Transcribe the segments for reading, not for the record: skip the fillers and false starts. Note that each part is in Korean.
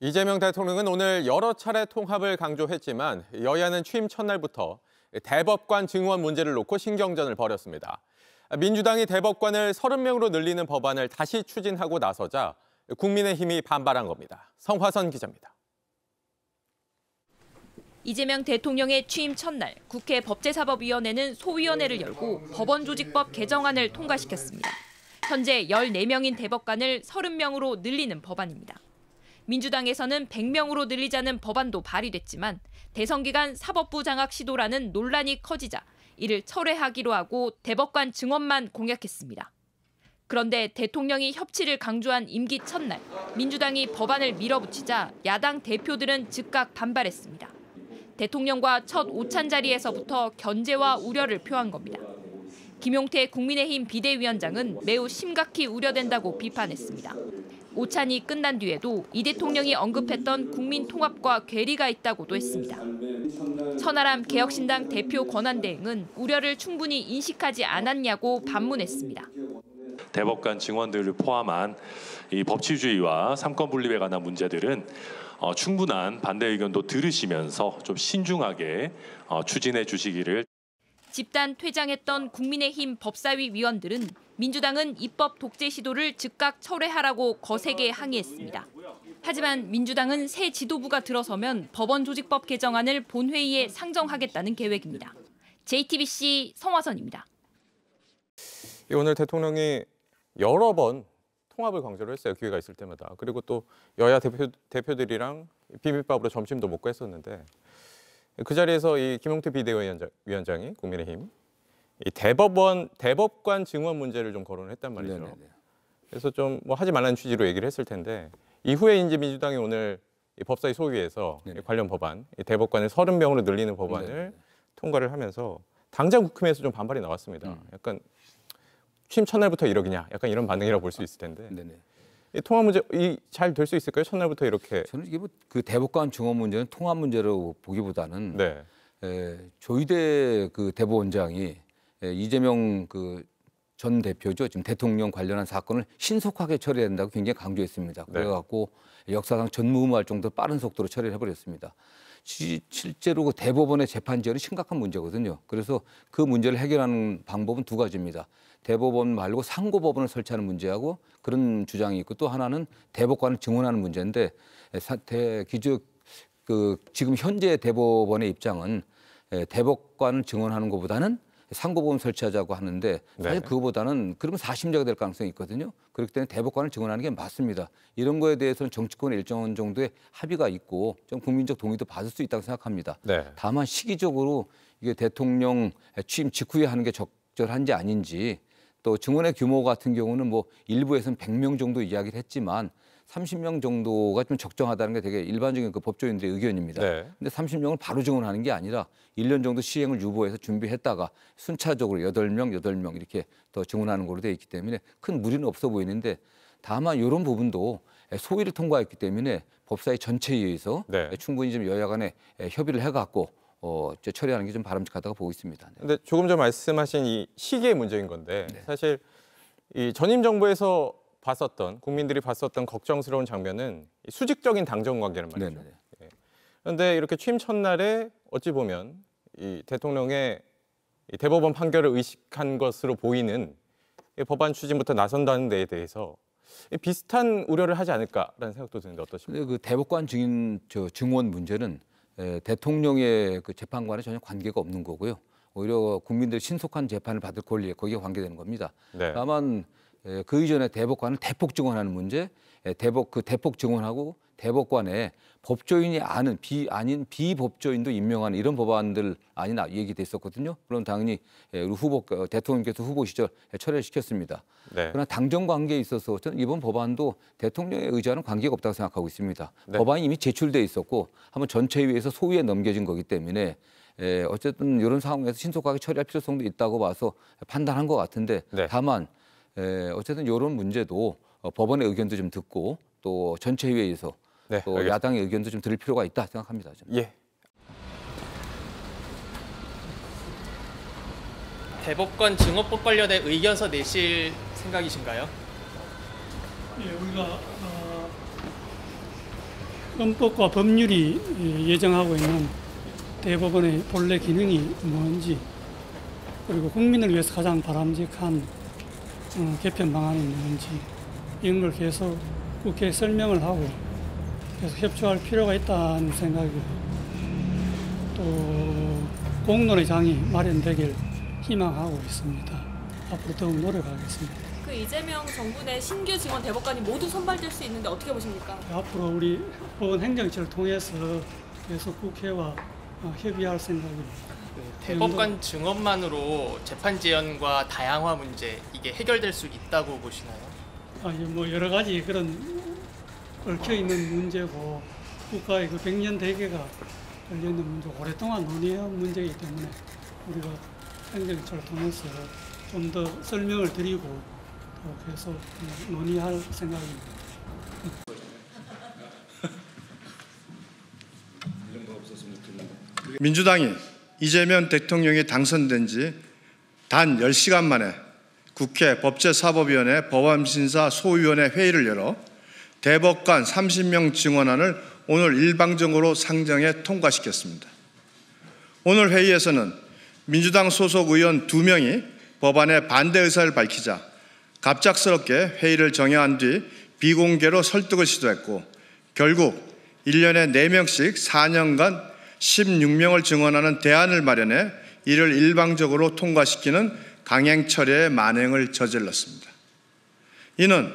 이재명 대통령은 오늘 여러 차례 통합을 강조했지만 여야는 취임 첫날부터 대법관 증원 문제를 놓고 신경전을 벌였습니다. 민주당이 대법관을 30명으로 늘리는 법안을 다시 추진하고 나서자 국민의힘이 반발한 겁니다. 성화선 기자입니다. 이재명 대통령의 취임 첫날 국회 법제사법위원회는 소위원회를 열고 법원조직법 개정안을 통과시켰습니다. 현재 14명인 대법관을 30명으로 늘리는 법안입니다. 민주당에서는 100명으로 늘리자는 법안도 발의됐지만 대선 기간 사법부 장악 시도라는 논란이 커지자 이를 철회하기로 하고 대법관 증원만 공약했습니다. 그런데 대통령이 협치를 강조한 임기 첫날 민주당이 법안을 밀어붙이자 야당 대표들은 즉각 반발했습니다. 대통령과 첫 오찬 자리에서부터 견제와 우려를 표한 겁니다. 김용태 국민의힘 비대위원장은 매우 심각히 우려된다고 비판했습니다. 오찬이 끝난 뒤에도 이 대통령이 언급했던 국민 통합과 괴리가 있다고도 했습니다. 천하람 개혁신당 대표 권한대행은 우려를 충분히 인식하지 않았냐고 반문했습니다. 대법관 증원들을 포함한 이 법치주의와 삼권 분립에 관한 문제들은 충분한 반대 의견도 들으시면서 좀 신중하게 추진해 주시기를. 집단 퇴장했던 국민의힘 법사위 위원들은 민주당은 입법 독재 시도를 즉각 철회하라고 거세게 항의했습니다. 하지만 민주당은 새 지도부가 들어서면 법원조직법 개정안을 본회의에 상정하겠다는 계획입니다. JTBC 성화선입니다. 오늘 대통령이 여러 번 통합을 강조를 했어요. 기회가 있을 때마다. 그리고 또 여야 대표들이랑 비빔밥으로 점심도 먹고 했었는데 그 자리에서 이 김용태 비대위원장이 국민의힘 이 대법관 증원 문제를 좀 거론을 했단 말이죠. 네네네. 그래서 좀 뭐 하지 말라는 취지로 얘기를 했을 텐데 이후에 이제 민주당이 오늘 이 법사위 소위에서 관련 법안, 이 대법관을 30명으로 늘리는 법안을 네네네. 통과를 하면서 당장 국힘에서 좀 반발이 나왔습니다. 약간 취임 첫날부터 이러기냐, 약간 이런 반응이라고 볼 수 있을 텐데. 네네. 이 통합 문제 잘 될 수 있을까요? 첫날부터 이렇게. 저는 이게 뭐 그 대법관 증원 문제는 통합 문제로 보기보다는 네. 조희대 그 대법원장이 이재명 그 전 대표죠. 지금 대통령 관련한 사건을 신속하게 처리해야 된다고 굉장히 강조했습니다. 그래갖고 역사상 전무후무할 정도로 빠른 속도로 처리를 해버렸습니다. 실제로 그 대법원의 재판 지연이 심각한 문제거든요. 그래서 그 문제를 해결하는 방법은 두 가지입니다. 대법원 말고 상고법원을 설치하는 문제하고 그런 주장이 있고 또 하나는 대법관을 증원하는 문제인데 지금 현재 대법원의 입장은 대법관을 증원하는 것보다는 상고법원 설치하자고 하는데 사실 그거보다는 그러면 40례가 될 가능성이 있거든요. 그렇기 때문에 대법관을 증원하는 게 맞습니다. 이런 거에 대해서는 정치권의 일정 정도의 합의가 있고 좀 국민적 동의도 받을 수 있다고 생각합니다. 네. 다만 시기적으로 이게 대통령 취임 직후에 하는 게 적절한지 아닌지 또 증원의 규모 같은 경우는 뭐 일부에서는 100명 정도 이야기를 했지만 30명 정도가 좀 적정하다는 게 되게 일반적인 그 법조인들의 의견입니다. 그런데 30명을 바로 증원하는 게 아니라 1년 정도 시행을 유보해서 준비했다가 순차적으로 8명 이렇게 더 증원하는 걸로 되어 있기 때문에 큰 무리는 없어 보이는데 다만 이런 부분도 소위를 통과했기 때문에 법사위 전체에 의해서 충분히 좀 여야 간에 협의를 해갖고 처리하는 게 좀 바람직하다고 보고 있습니다. 그런데 조금 전 말씀하신 이 시기의 문제인 건데 사실 이 전임 정부에서 국민들이 봤었던 걱정스러운 장면은 수직적인 당정 관계란 말이죠. 그런데 이렇게 취임 첫날에 어찌 보면 이 대통령의 이 대법원 판결을 의식한 것으로 보이는 법안 추진부터 나선다는 데에 대해서 비슷한 우려를 하지 않을까라는 생각도 드는데 어떠십니까? 그 대법관 증원 문제는 대통령의 그 재판관에 전혀 관계가 없는 거고요. 오히려 국민들이 신속한 재판을 받을 권리에 거기에 관계되는 겁니다. 다만 그 이전에 대법관을 대폭 증원하는 문제, 대폭 증원하고 대법관에 법조인이 아닌 비법조인도 임명하는 이런 법안들 아니나 얘기됐었거든요. 물론 당연히 대통령께서 후보 시절 철회를 시켰습니다. 그러나 당정 관계에 있어서 저는 이번 법안도 대통령의 의지와는 관계가 없다고 생각하고 있습니다. 법안이 이미 제출돼 있었고 한번 전체위에서 소위에 넘겨진 거기 때문에 어쨌든 이런 상황에서 신속하게 처리할 필요성도 있다고 봐서 판단한 것 같은데 다만 어쨌든 이런 문제도 법원의 의견도 좀 듣고 또 전체회의에서 또 알겠습니다. 야당의 의견도 좀 들을 필요가 있다 생각합니다. 저는. 예. 대법관 증원법 관련해 의견서 내실 생각이신가요? 예, 우리가 헌법과 법률이 예정하고 있는 대법원의 본래 기능이 뭔지, 그리고 국민을 위해서 가장 바람직한 개편 방안이 뭔지, 이런 걸 계속 국회에 설명을 하고 계속 협조할 필요가 있다는 생각이고, 또 공론의 장이 마련되길 희망하고 있습니다. 앞으로 더욱 노력하겠습니다. 그 이재명 정부 내 신규 증원 대법관이 모두 선발될 수 있는데 어떻게 보십니까? 앞으로 우리 법원 행정처를 통해서 계속 국회와 협의할 생각입니다. 대법관 증언만으로 재판 지연과 다양화 문제 이게 해결될 수 있다고 보시나요? 뭐 여러 가지 그런 얽혀 있는 문제고 국가의 그 100년 대계가 걸려 있는 문제, 오랫동안 논의한 문제이기 때문에 우리가 행정처를 통해서 좀 더 설명을 드리고 또 계속 논의할 생각입니다. 민주당이 이재명 대통령이 당선된 지 단 10시간 만에 국회 법제사법위원회 법안심사 소위원회 회의를 열어 대법관 30명 증언안을 오늘 일방적으로 상정해 통과시켰습니다. 오늘 회의에서는 민주당 소속 의원 2명이 법안에 반대 의사를 밝히자 갑작스럽게 회의를 정회한 뒤 비공개로 설득을 시도했고, 결국 1년에 4명씩 4년간 16명을 증언하는 대안을 마련해 이를 일방적으로 통과시키는 강행 철회의 만행을 저질렀습니다. 이는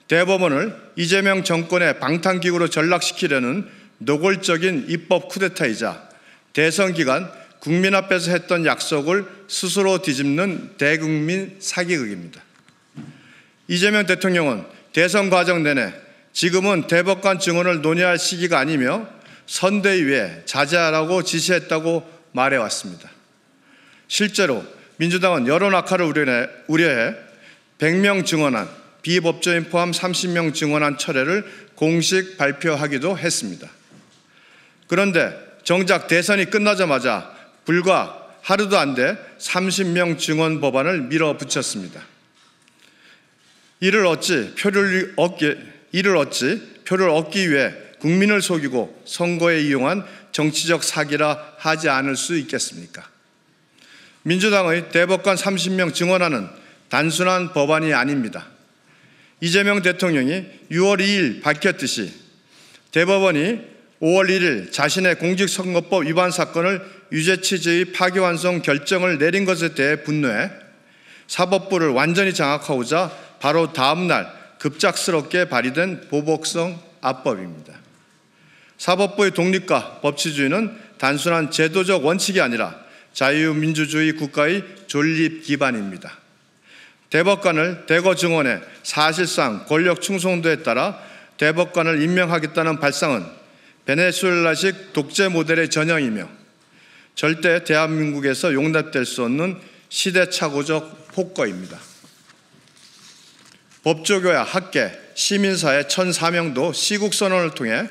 대법원을 이재명 정권의 방탄기구로 전락시키려는 노골적인 입법 쿠데타이자 대선 기간 국민 앞에서 했던 약속을 스스로 뒤집는 대국민 사기극입니다. 이재명 대통령은 대선 과정 내내 지금은 대법관 증언을 논의할 시기가 아니며 선대위에 자제하라고 지시했다고 말해왔습니다. 실제로 민주당은 여론 악화를 우려해 100명 증언안, 비법조인 포함 30명 증언안 철회를 공식 발표하기도 했습니다. 그런데 정작 대선이 끝나자마자 불과 하루도 안 돼 30명 증언 법안을 밀어붙였습니다. 이를 어찌 표를 얻기 위해 국민을 속이고 선거에 이용한 정치적 사기라 하지 않을 수 있겠습니까? 민주당의 대법관 30명 증언안은 단순한 법안이 아닙니다. 이재명 대통령이 6월 2일 밝혔듯이 대법원이 5월 1일 자신의 공직선거법 위반 사건을 유죄 취지의 파기환송 결정을 내린 것에 대해 분노해 사법부를 완전히 장악하고자 바로 다음 날 급작스럽게 발의된 보복성 압법입니다. 사법부의 독립과 법치주의는 단순한 제도적 원칙이 아니라 자유민주주의 국가의 존립 기반입니다. 대법관을 대거 증언해 사실상 권력 충성도에 따라 대법관을 임명하겠다는 발상은 베네수엘라식 독재 모델의 전형이며 절대 대한민국에서 용납될 수 없는 시대착오적 폭거입니다. 법조교야, 학계, 시민사회 1,004명도 시국선언을 통해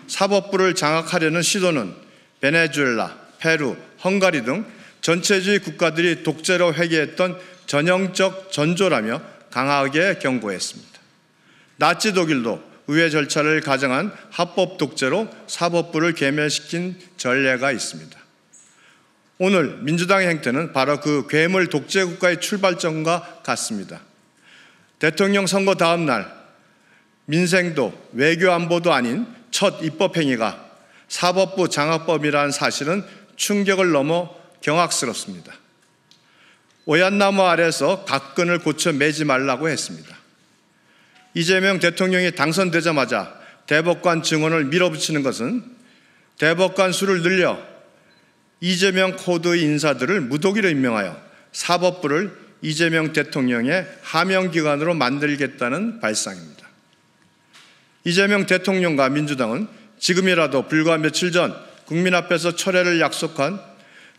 사법부를 장악하려는 시도는 베네수엘라, 페루, 헝가리 등 전체주의 국가들이 독재로 회귀했던 전형적 전조라며 강하게 경고했습니다. 나치 독일도 의회 절차를 가정한 합법 독재로 사법부를 괴멸시킨 전례가 있습니다. 오늘 민주당의 행태는 바로 그 괴물 독재 국가의 출발점과 같습니다. 대통령 선거 다음 날 민생도 외교 안보도 아닌 첫 입법 행위가 사법부 장악법이라는 사실은 충격을 넘어 경악스럽습니다. 오얏나무 아래서 각근을 고쳐 매지 말라고 했습니다. 이재명 대통령이 당선되자마자 대법관 증언을 밀어붙이는 것은 대법관 수를 늘려 이재명 코드의 인사들을 무더기로 임명하여 사법부를 이재명 대통령의 하명기관으로 만들겠다는 발상입니다. 이재명 대통령과 민주당은 지금이라도 불과 며칠 전 국민 앞에서 철회를 약속한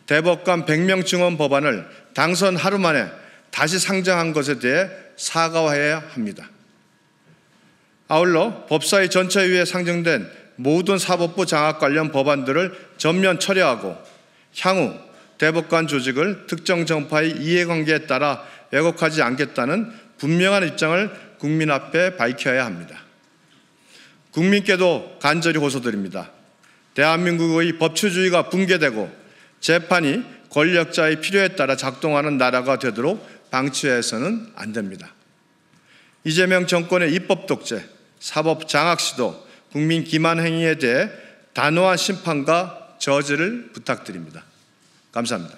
대법관 100명 증언 법안을 당선 하루 만에 다시 상정한 것에 대해 사과해야 합니다. 아울러 법사위 전체위에 상정된 모든 사법부 장악 관련 법안들을 전면 철회하고 향후 대법관 조직을 특정 정파의 이해관계에 따라 왜곡하지 않겠다는 분명한 입장을 국민 앞에 밝혀야 합니다. 국민께도 간절히 호소드립니다. 대한민국의 법치주의가 붕괴되고 재판이 권력자의 필요에 따라 작동하는 나라가 되도록 방치해서는 안 됩니다. 이재명 정권의 입법 독재, 사법 장악 시도, 국민 기만 행위에 대해 단호한 심판과 저지를 부탁드립니다. 감사합니다.